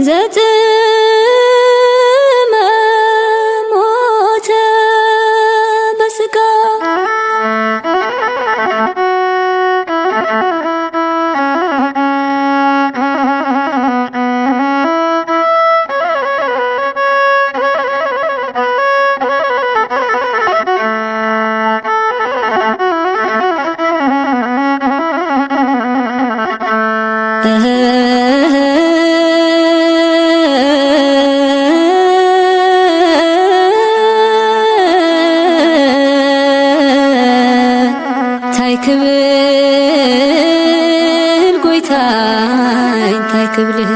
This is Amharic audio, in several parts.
ዘጥመ ሞተ በስጋ ታይክብል ጎይታይ ታይክብልህ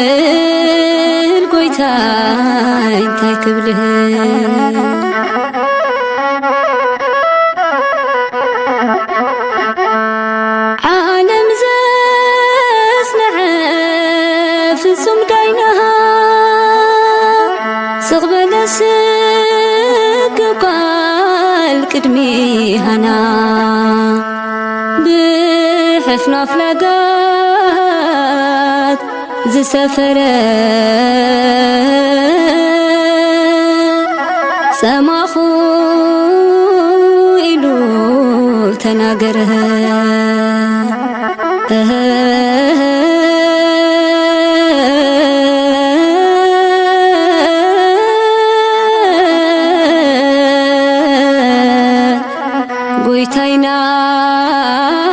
ታይክብል ጎይታይ ታይክብልህ ፍጹም ዳይናሃ ስቕበለ ስግጓል ቅድሚሃና ብሕፍኖ ኣፍላጋት ዝሰፈረ ሰማኹ ኢሉ ተናገረ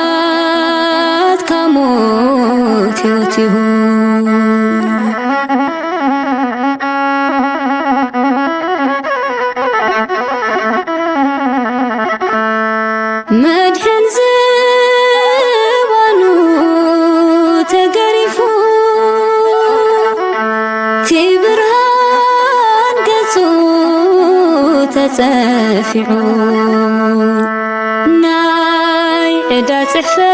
ጎይታይናት ካሞት ሕይወት ይሁን መድሕን ዝባኑ ተገሪፉ ቲብርሃን ገጹ ተጸፊዑ ናይ ዕዳ ጽሕፈት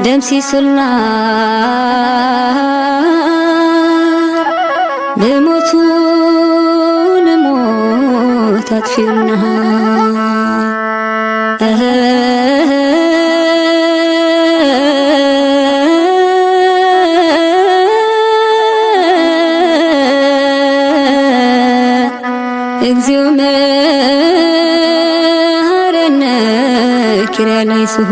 ደምሲሱልና ብሞቱ ንሞት ኣጥፊኡልና እግዚኦ መሐረነ ኪርያላይስሁ